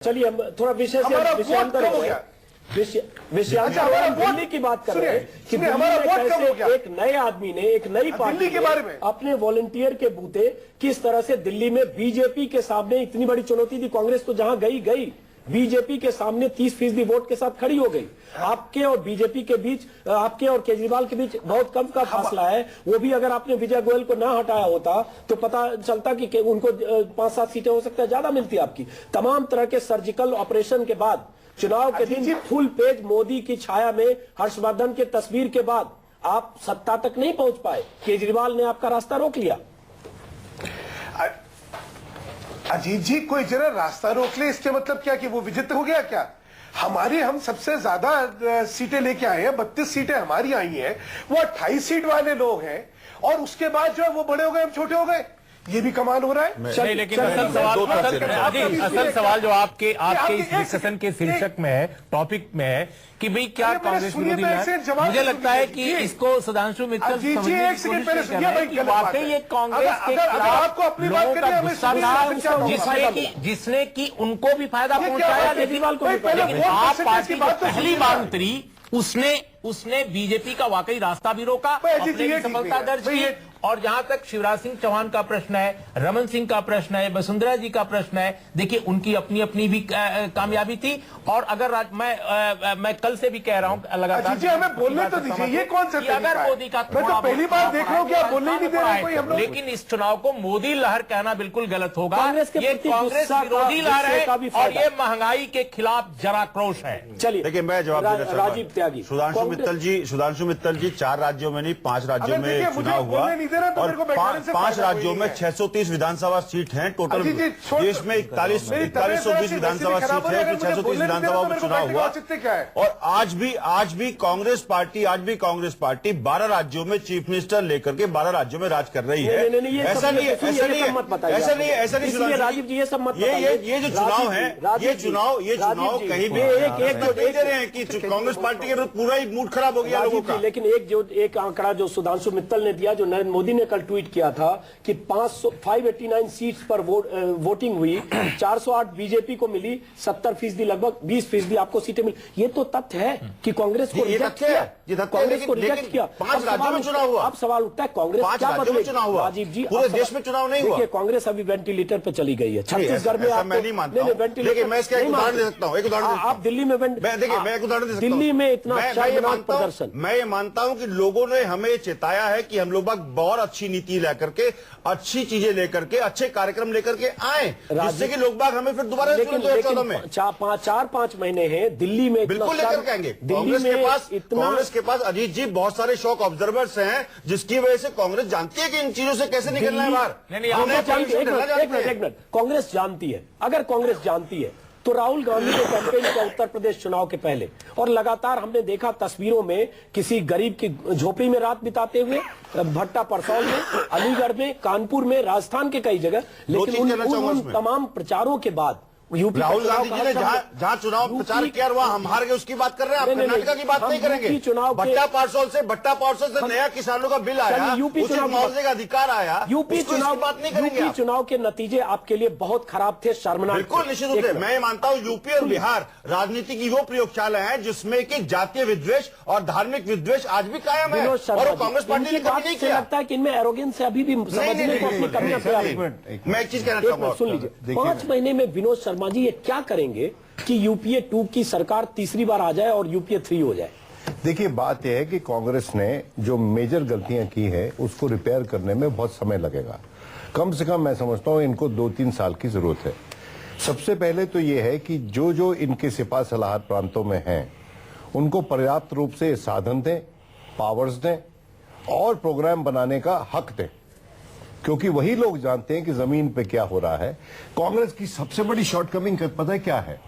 चलिए हम थोड़ा विषयांतर हो गया। दिल्ली की बात कर रहे हैं कि दिल्ली में कैसे एक नए आदमी ने एक नई पार्टी के बारे में अपने वॉलंटियर के बूते किस तरह से दिल्ली में बीजेपी के सामने इतनी बड़ी चुनौती दी। कांग्रेस तो जहां गई बीजेपी के सामने 30% वोट के साथ खड़ी हो गई। आपके और बीजेपी के बीच, आपके और केजरीवाल के बीच बहुत कम का फासला है। वो भी अगर आपने विजय गोयल को ना हटाया होता तो पता चलता कि उनको 5-7 सीटें हो सकता है ज्यादा मिलती आपकी। तमाम तरह के सर्जिकल ऑपरेशन के बाद चुनाव के दिन फुल पेज मोदी की छाया में हर्षवर्धन के तस्वीर के बाद आप सत्ता तक नहीं पहुंच पाए। केजरीवाल ने आपका रास्ता रोक लिया। अजीत जी, कोई जरा रास्ता रोक ले, इसके मतलब क्या कि वो विजेता हो गया क्या? हम सबसे ज्यादा सीटें लेके आए हैं, 32 सीटें हमारी आई हैं, वो 28 सीट वाले लोग हैं और उसके बाद जो है वो बड़े हो गए, हम छोटे हो गए। ये भी कमाल हो रहा है। नहीं, लेकिन असल सवाल जो आपके इस डिस्कशन के शीर्षक में है, टॉपिक में है कि भाई क्या कांग्रेस विरोधी है। मुझे लगता है कि इसको सुधांशु मित्तल समझने की कोशिश कर रहे हैं कि वाकई ये कांग्रेस के खिलाफ लोगों का गुस्सा था जिसने कि उनको भी फायदा पहुंचाया केजरीवाल को। लेकिन आप पार्टी पहली बार उतरी, उसने बीजेपी का वाकई रास्ता भी रोका, अपनी सफलता दर्ज की। और जहां तक शिवराज सिंह चौहान का प्रश्न है, रमन सिंह का प्रश्न है, वसुंधरा जी का प्रश्न है, देखिए उनकी अपनी अपनी भी कामयाबी थी। और अगर मैं कल से भी कह रहा हूं लगातार, हमें बोलने तो दीजिए, ये कौन सा अगर मोदी का मैं तो पहली बार देख रहा हूं कि आप बोलने नहीं दे रहे कोई हम लोग। लेकिन इस चुनाव को मोदी लहर कहना बिल्कुल गलत होगा। ये कांग्रेस विरोधी लहर है और ये महंगाई के खिलाफ जरा क्रोश है। चलिए देखिए, मैं जवाब देना चाहूंगा। राजीव त्यागी, सुधांशु मित्तल जी 4 राज्यों में नहीं 5 राज्यों में चुनाव हुआ और 5 राज्यों में 630 विधानसभा सीट हैं टोटल। देश में 4120 विधानसभा सीट है, तो 630 विधानसभा में चुनाव हुआ। और आज भी कांग्रेस पार्टी 12 राज्यों में चीफ मिनिस्टर लेकर के 12 राज्यों में राज कर रही है। ऐसा नहीं राजीव जी, ये सब मत ये जो चुनाव है, ये चुनाव कहीं भी एक दे रहे हैं कि कांग्रेस पार्टी के पूरा ही मूड खराब हो गया लोगों का। लेकिन एक आंकड़ा जो सुधांशु मित्तल ने दिया, जो नरेंद्र मोदी ने कल ट्वीट किया था कि 589 सीट्स पर वोटिंग हुई, 408 बीजेपी को मिली, 70% लगभग 20% आपको सीटें मिली। ये तो तथ्य है कि कांग्रेस को रिजेक्ट किया। 5 राज्यों में चुनाव हुआ। अब सवाल उठता है कांग्रेस क्या बदलेगी? राजीव जी, पूरे देश में चुनाव नहीं हुआ। कांग्रेस अभी वेंटिलेटर पर चली गई है। छत्तीसगढ़ में मैं नहीं मानता हूं। देखिए, मैं इसका एक उदाहरण दे सकता हूं। आप दिल्ली में देखिए, मैं एक उदाहरण दे सकता हूं। दिल्ली में इतना प्रदर्शन, मैं ये मानता हूं कि लोगों ने हमें चेताया है कि हम लोग बहुत अच्छी नीति लेकर के, अच्छी चीजें लेकर के, अच्छे कार्यक्रम लेकर के आए, जिससे कि लोग बाग हमें फिर दोबारा 2014 में 4-5 महीने हैं दिल्ली में बिल्कुल लेकर के आएंगे। कांग्रेस के पास अजीत जी बहुत सारे शॉक ऑब्जर्वर्स हैं, जिसकी वजह से कांग्रेस जानती है कि इन चीजों से कैसे निकलना है बाहर। कांग्रेस जानती है। अगर कांग्रेस जानती है तो राहुल गांधी ने कैंपेन किया उत्तर प्रदेश चुनाव के पहले, और लगातार हमने देखा तस्वीरों में किसी गरीब की झोपड़ी में रात बिताते हुए, भट्टा परसौल में, अलीगढ़ में, कानपुर में, राजस्थान के कई जगह। लेकिन उन तमाम प्रचारों के बाद राहुल गांधी जी ने जहां चुनाव प्रचार किया वहां हम हार गए, उसकी बात कर रहे हैं। आप कर्नाटक की बात नहीं करेंगे। भट्टा पार्सल से नया किसानों का बिल आया, यूपी चुनाव का अधिकार आया, यूपी चुनाव बात नहीं करेंगे। यूपी चुनाव के नतीजे आपके लिए बहुत खराब थे, शर्मनाक। बिल्कुल निश्चित रूप से मैं मानता हूं यूपी और बिहार राजनीति की वो प्रयोगशाला है जिसमें कि जातीय विद्वेष और धार्मिक विद्वेष आज भी कायम है, और वो कांग्रेस पार्टी ने कभी नहीं किया। लगता है कि इनमें एरोगेंस से अभी भी समझने को अपनी कमियां प्रयास। मैं एक चीज कहना चाहूंगा, सुन लीजिए। 5 महीने में विनोद शर्मा जी ये क्या करेंगे कि यूपीए 2 की सरकार तीसरी बार आ जाए और यूपीए 3 हो जाए? देखिए, बात यह है कि कांग्रेस ने जो मेजर गलतियां की है उसको रिपेयर करने में बहुत समय लगेगा। कम से कम मैं समझता हूं इनको 2-3 साल की जरूरत है। सबसे पहले तो यह है कि जो इनके सिपा सलाहत प्रांतों में हैं उनको पर्याप्त रूप से साधन दें, पावर्स दें और प्रोग्राम बनाने का हक दें, क्योंकि वही लोग जानते हैं कि जमीन पे क्या हो रहा है। कांग्रेस की सबसे बड़ी शॉर्टकमिंग पता है क्या है?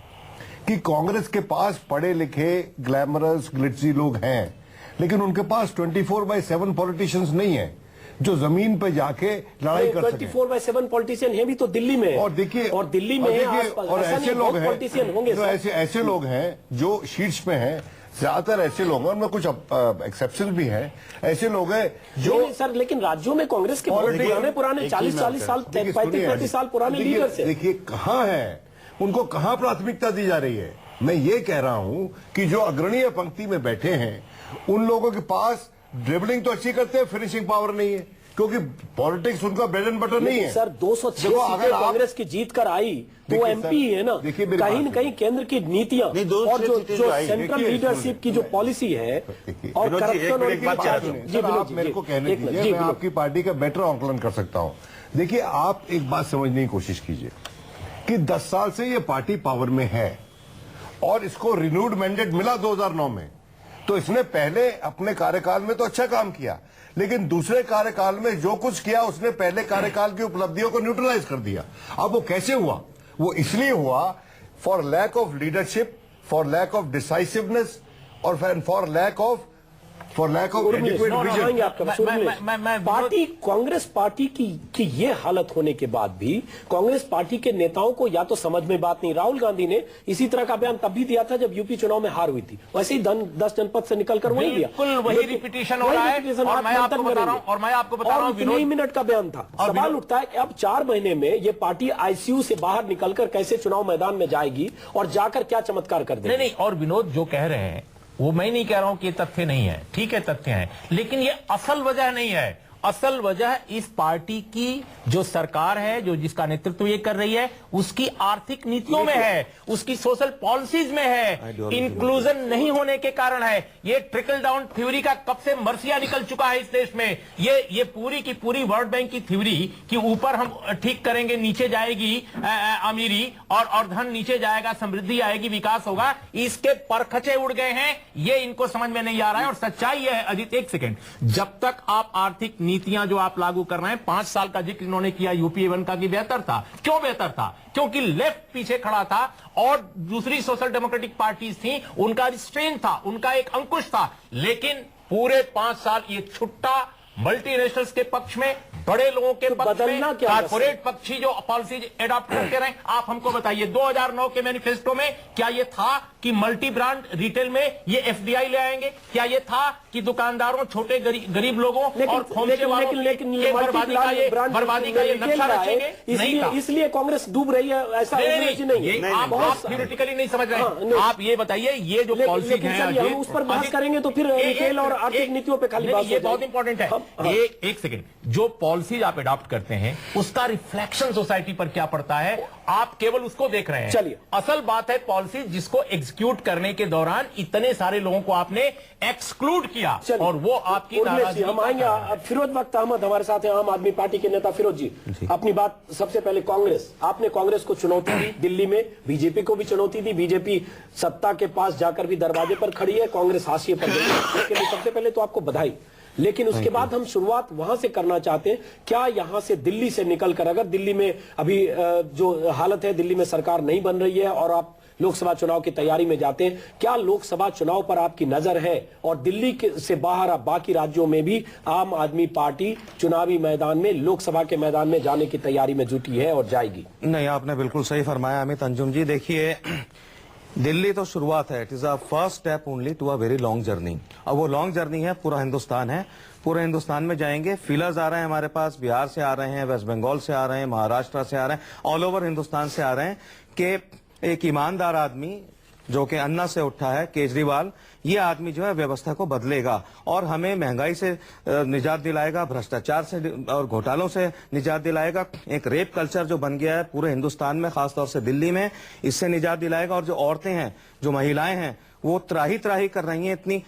कि कांग्रेस के पास पढ़े लिखे ग्लैमरस ग्लिटजी लोग हैं, लेकिन उनके पास 24/7 पॉलिटिशियंस नहीं है जो जमीन पे जाके लड़ाई कर सके। 24/7 पॉलिटिशियन है भी तो दिल्ली में। और देखिए, और दिल्ली में और ऐसे लोग हैं, ऐसे लोग हैं जो शीर्ष पे हैं, ज्यादातर ऐसे लोग हैं, उनमें कुछ एक्सेप्शन भी हैं, ऐसे लोग हैं जो सर, लेकिन राज्यों में कांग्रेस के पुराने 40-40 साल 35-35 साल पुराने लीडर से। देखिए कहाँ है उनको कहां प्राथमिकता दी जा रही है? मैं ये कह रहा हूं कि जो अग्रणीय पंक्ति में बैठे हैं उन लोगों के पास ड्रिबलिंग तो अच्छी करते हैं, फिनिशिंग पावर नहीं है, क्योंकि पॉलिटिक्स उनका ब्रेड एंड बटर नहीं है। सर 206 सीटें कांग्रेस की जीत कर आई तो वो एमपी है ना, कहीं न कहीं केंद्र की नीतियां और जो सेंट्रल लीडरशिप की जो पॉलिसी है और करप्शन। जी आप मेरे को कहने दीजिए, मैं आपकी पार्टी का बेटर आंकलन कर सकता हूं। देखिए, आप एक बात समझने की कोशिश कीजिए कि 10 साल से ये पार्टी पावर में है और इसको रिन्यूड मैंडेट मिला 2009 में, तो इसने पहले अपने कार्यकाल में तो अच्छा काम किया, लेकिन दूसरे कार्यकाल में जो कुछ किया उसने पहले कार्यकाल की उपलब्धियों को न्यूट्रलाइज कर दिया। अब वो कैसे हुआ? वो इसलिए हुआ for lack of leadership, for lack of decisiveness और for lack of adequate vision. Party Congress party की ये हालत होने के बाद भी कांग्रेस पार्टी के नेताओं को या तो समझ में बात नहीं। राहुल गांधी ने इसी तरह का बयान तब भी दिया था जब यूपी चुनाव में हार हुई थी, वैसे ही 10 जनपद से निकलकर वही दिया। बिल्कुल वही रिपीटिशन हो रहा है और मैं आपको बता रहा हूं 3 मिनट का बयान था। सवाल उठता है अब 4 महीने में ये पार्टी आईसीयू से बाहर निकलकर कैसे चुनाव मैदान में जाएगी और जाकर क्या चमत्कार कर देगी। नहीं, और विनोद जो कह रहे हैं वो मैं नहीं कह रहा हूं कि ये तथ्य नहीं है, ठीक है तथ्य हैं, लेकिन ये असल वजह नहीं है। असल वजह इस पार्टी की जो सरकार है, जो जिसका नेतृत्व ये कर रही है, उसकी आर्थिक नीतियों में है, उसकी सोशल पॉलिसीज में है, इंक्लूजन नहीं होने के कारण है। ये ट्रिकल डाउन थ्योरी का कब से मरसिया निकल चुका है इस देश में। ये पूरी की पूरी वर्ल्ड बैंक की थ्योरी कि ऊपर हम ठीक करेंगे, नीचे जाएगी अमीरी और धन नीचे जाएगा, समृद्धि आएगी, विकास होगा, इसके परखचे उड़ गए हैं। ये इनको समझ में नहीं आ रहा है। और सच्चाई यह है अजीत, एक सेकेंड, जब तक आप आर्थिक नीतियां जो आप लागू कर रहे हैं, 5 साल का जिक्र इन्होंने किया यूपीए 1 का कि बेहतर था। क्यों बेहतर था? क्योंकि लेफ्ट पीछे खड़ा था और दूसरी सोशल डेमोक्रेटिक पार्टीज थी, उनका रिस्ट्रेन था, उनका एक अंकुश था। लेकिन पूरे 5 साल ये छुट्टा मल्टीनेशनल्स के पक्ष में, बड़े लोगों के पक्ष में, कॉर्पोरेट पक्षी जो पॉलिसी एडॉप्ट करते रहे। आप हमको बताइए 2009 के मैनिफेस्टो में क्या ये था कि मल्टी ब्रांड रिटेल में ये एफडीआई ले आएंगे? क्या ये था कि दुकानदारों, छोटे गरीब लोगों और खोमचे वालों की बर्बादी का ये नक्शा रचेंगे? नहीं था। इसलिए कांग्रेस डूब रही है, ऐसा नहीं। आप थ्योरेटिकली नहीं समझ रहे। आप ये बताइए, ये जो पॉलिसी है उस पर बात करेंगे तो फिर रिटेल और आर्थिक नीतियों पर खाली बात, ये बहुत इंपॉर्टेंट है। एक सेकेंड, जो पॉलिसी आप अडॉप्ट करते हैं उसका रिफ्लेक्शन सोसाइटी पर क्या पड़ता है, आप केवल उसको देख रहे हैं। चलिए, असल बात है पॉलिसी जिसको एग्जीक्यूट करने के दौरान इतने सारे लोगों को आपने एक्सक्लूड किया और वो आपकी नाराजगी। हम आएंगे। फिरोज वक्त अहमद हमारे साथ हैं, आम आदमी पार्टी के नेता। फिरोज जी, अपनी बात सबसे पहले कांग्रेस, आपने कांग्रेस को चुनौती दी, दिल्ली में बीजेपी को भी चुनौती दी, बीजेपी सत्ता के पास जाकर भी दरवाजे पर खड़ी है, कांग्रेस हाशिए पर गई। इसके लिए सबसे पहले तो आपको बधाई। लेकिन उसके बाद हम शुरुआत वहां से करना चाहते हैं, क्या यहां से दिल्ली से निकलकर, अगर दिल्ली में अभी जो हालत है, दिल्ली में सरकार नहीं बन रही है और आप लोकसभा चुनाव की तैयारी में जाते हैं, क्या लोकसभा चुनाव पर आपकी नजर है? और दिल्ली से बाहर आप बाकी राज्यों में भी आम आदमी पार्टी चुनावी मैदान में, लोकसभा के मैदान में जाने की तैयारी में जुटी है और जाएगी? नहीं, आपने बिल्कुल सही फरमाया अमित अंजुम जी। देखिए, दिल्ली तो शुरुआत है, it is a first step only to a very long journey. अब वो लॉन्ग जर्नी है, पूरा हिंदुस्तान है, पूरे हिंदुस्तान में जाएंगे। फीलर्स आ रहे हैं हमारे पास, बिहार से आ रहे हैं, वेस्ट बंगाल से आ रहे हैं, महाराष्ट्र से आ रहे हैं, ऑल ओवर हिंदुस्तान से आ रहे हैं कि एक ईमानदार आदमी जो कि अन्ना से उठा है, केजरीवाल, ये आदमी जो है व्यवस्था को बदलेगा और हमें महंगाई से निजात दिलाएगा, भ्रष्टाचार से और घोटालों से निजात दिलाएगा। एक रेप कल्चर जो बन गया है पूरे हिंदुस्तान में, खासतौर से दिल्ली में, इससे निजात दिलाएगा। और जो औरतें हैं, जो महिलाएं हैं, वो त्राही कर रही हैं, इतनी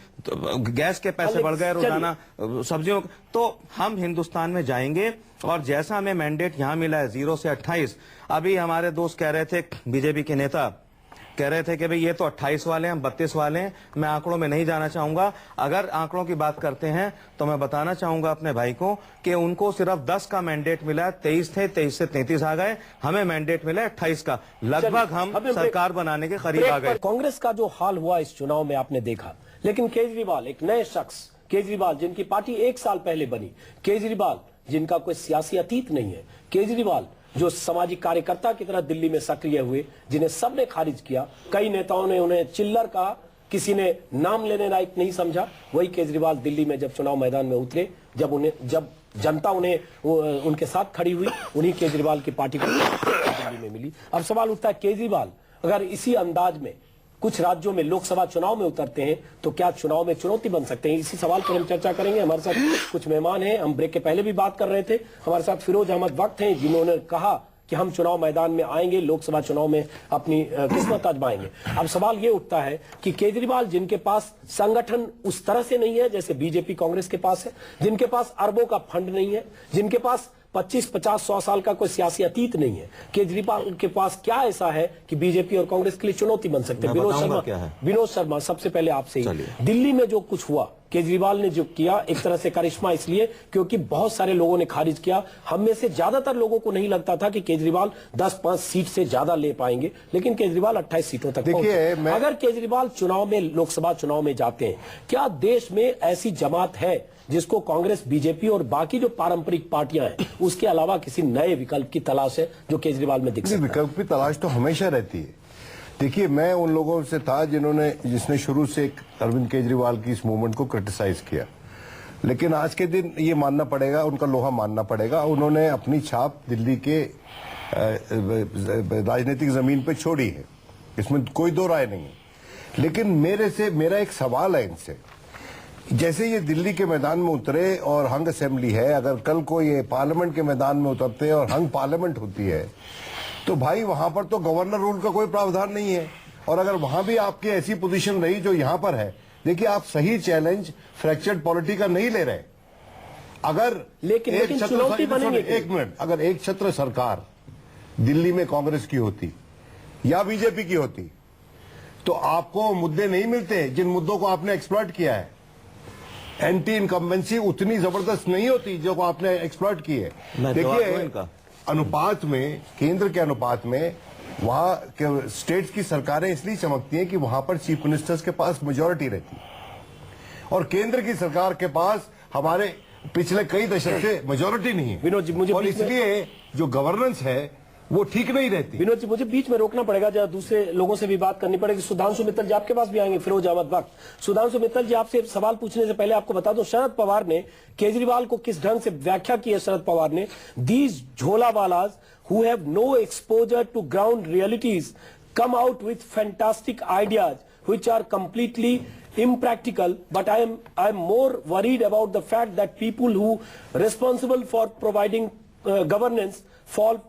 गैस के पैसे बढ़ गए रोजाना, सब्जियों, तो हम हिंदुस्तान में जाएंगे। और जैसा हमें मैंडेट यहाँ मिला है 0 से 28, अभी हमारे दोस्त कह रहे थे, बीजेपी के नेता कह रहे थे कि भाई ये तो 28 वाले हैं, हम 32 वाले हैं। मैं आंकड़ों में नहीं जाना चाहूंगा। अगर आंकड़ों की बात करते हैं तो मैं बताना चाहूंगा अपने भाई को कि उनको सिर्फ 10 का मैंडेट मिला है, 23 थे, 23 से 33 आ गए, हमें मैंडेट मिला है 28 का। लगभग हम सरकार बनाने के करीब आ गए। कांग्रेस का जो हाल हुआ इस चुनाव में आपने देखा, लेकिन केजरीवाल, एक नए शख्स केजरीवाल, जिनकी पार्टी 1 साल पहले बनी, केजरीवाल जिनका कोई सियासी अतीत नहीं है, केजरीवाल जो सामाजिक कार्यकर्ता की तरह दिल्ली में सक्रिय हुए, जिन्हें सबने खारिज किया, कई नेताओं ने उन्हें चिल्लर कहा, किसी ने नाम लेने लायक नहीं समझा, वही केजरीवाल दिल्ली में जब चुनाव मैदान में उतरे, जब जनता उनके साथ खड़ी हुई, उन्हीं केजरीवाल की पार्टी को दिल्ली में मिली। अब सवाल उठता है, केजरीवाल अगर इसी अंदाज में कुछ राज्यों में लोकसभा चुनाव में उतरते हैं तो क्या चुनाव में चुनौती बन सकते हैं? इसी सवाल पर हम चर्चा करेंगे। हमारे साथ कुछ मेहमान हैं, हम ब्रेक के पहले भी बात कर रहे थे। हमारे साथ फिरोज अहमद वक्त हैं, जिन्होंने कहा कि हम चुनाव मैदान में आएंगे, लोकसभा चुनाव में अपनी किस्मत आजमाएंगे। अब सवाल ये उठता है कि केजरीवाल, जिनके पास संगठन उस तरह से नहीं है जैसे बीजेपी कांग्रेस के पास है, जिनके पास अरबों का फंड नहीं है, जिनके पास 25, 50, 100 साल का कोई सियासी अतीत नहीं है, केजरीवाल के पास क्या ऐसा है कि बीजेपी और कांग्रेस के लिए चुनौती बन सकते हैं? विनोद शर्मा, सबसे पहले आपसे ही, दिल्ली में जो कुछ हुआ, केजरीवाल ने जो किया, एक तरह से करिश्मा इसलिए क्योंकि बहुत सारे लोगों ने खारिज किया। हम में से ज्यादातर लोगों को नहीं लगता था कि केजरीवाल 10-5 सीट से ज्यादा ले पाएंगे, लेकिन केजरीवाल 28 सीटों तक पहुंचे। अगर केजरीवाल चुनाव में, लोकसभा चुनाव में जाते हैं, क्या देश में ऐसी जमात है जिसको कांग्रेस, बीजेपी और बाकी जो पारंपरिक पार्टियां हैं उसके अलावा किसी नए विकल्प की तलाश है जो केजरीवाल में दिख सकता है? विकल्प की तलाश तो हमेशा रहती है। देखिए, मैं उन लोगों से था जिसने शुरू से अरविंद केजरीवाल की इस मूवमेंट को क्रिटिसाइज किया, लेकिन आज के दिन ये मानना पड़ेगा, उनका लोहा मानना पड़ेगा, उन्होंने अपनी छाप दिल्ली के राजनीतिक जमीन पे छोड़ी है, इसमें कोई दो राय नहीं है। लेकिन मेरा एक सवाल है इनसे, जैसे ये दिल्ली के मैदान में उतरे और हंग असेंबली है, अगर कल को ये पार्लियामेंट के मैदान में उतरते हैं और हंग पार्लियामेंट होती है, तो भाई वहां पर तो गवर्नर रूल का कोई प्रावधान नहीं है। और अगर वहां भी आपकी ऐसी पोजीशन रही जो यहां पर है, देखिए आप सही चैलेंज फ्रैक्चर्ड पॉलिटी का नहीं ले रहे। अगर लेकिन चुनौती बनेगी, एक मिनट, अगर एक छत्र सरकार दिल्ली में कांग्रेस की होती या बीजेपी की होती तो आपको मुद्दे नहीं मिलते जिन मुद्दों को आपने एक्सप्लॉइट किया है। एंटी इनकम्बेंसी उतनी जबरदस्त नहीं होती जो आपने एक्सप्लॉइट की है। देखिए, अनुपात में, केंद्र के अनुपात में वहां के स्टेट्स की सरकारें इसलिए चमकती हैं कि वहां पर चीफ मिनिस्टर्स के पास मेजॉरिटी रहती है, और केंद्र की सरकार के पास हमारे पिछले कई दशक से मेजॉरिटी नहीं है। विनोद जी, मुझे और इसलिए जो गवर्नेंस है वो ठीक नहीं रहती। विनोद जी, मुझे बीच में रोकना पड़ेगा, जरा दूसरे लोगों से भी बात करनी पड़ेगी। सुधांशु मित्तल जी आपके पास भी आएंगे, फिरोज अहमद वक्त। सुधांशु मित्तल जी, आपसे सवाल पूछने से पहले आपको बता दो, शरद पवार ने केजरीवाल को किस ढंग से व्याख्या की है? शरद पवार ने, these jholawalas who have no exposure to ground realities come out with fantastic ideas which are completely impractical, but I am more worried about the fact that people who responsible for providing governance fall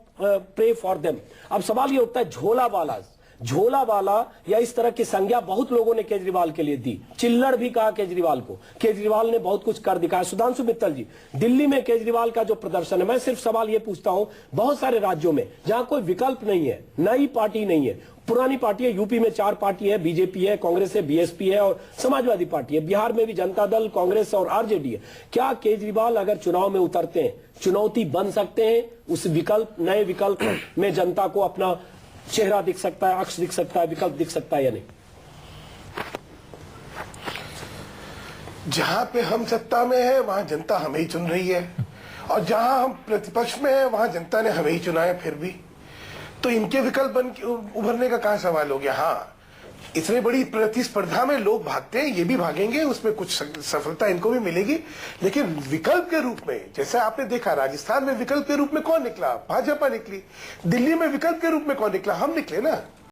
prey for them. अब सवाल ये उठता है, झोला वाला या इस तरह की संज्ञा बहुत लोगों ने केजरीवाल के लिए दी, चिल्लड़ भी कहा केजरीवाल को। केजरीवाल ने बहुत कुछ कर दिखाया। सुधांशु मित्तल जी, दिल्ली में केजरीवाल का जो प्रदर्शन है, मैं सिर्फ सवाल ये पूछता हूं, बहुत सारे राज्यों में जहां कोई विकल्प नहीं है, नई पार्टी नहीं है, पुरानी पार्टी है, यूपी में 4 पार्टी है, बीजेपी है, कांग्रेस है, बीएसपी है और समाजवादी पार्टी है, बिहार में भी जनता दल, कांग्रेस और आरजेडी है। क्या केजरीवाल अगर चुनाव में उतरते हैं, चुनौती बन सकते हैं? उस विकल्प, नए विकल्प में जनता को अपना चेहरा दिख सकता है, अक्ष दिख सकता है, विकल्प दिख सकता है या नहीं? जहां पे हम सत्ता में है वहां जनता हमें ही चुन रही है, और जहां हम प्रतिपक्ष में है वहां जनता ने हमें ही चुना है फिर भी, तो इनके विकल्प उभरने का कहां सवाल हो गया? हाँ, इतनी बड़ी प्रतिस्पर्धा में लोग भागते हैं, ये भी भागेंगे, उसमें कुछ सफलता इनको भी मिलेगी, लेकिन विकल्प के रूप में, जैसे आपने देखा राजस्थान में विकल्प के रूप में कौन निकला? भाजपा निकली। दिल्ली में विकल्प के रूप में कौन निकला? हम निकले ना।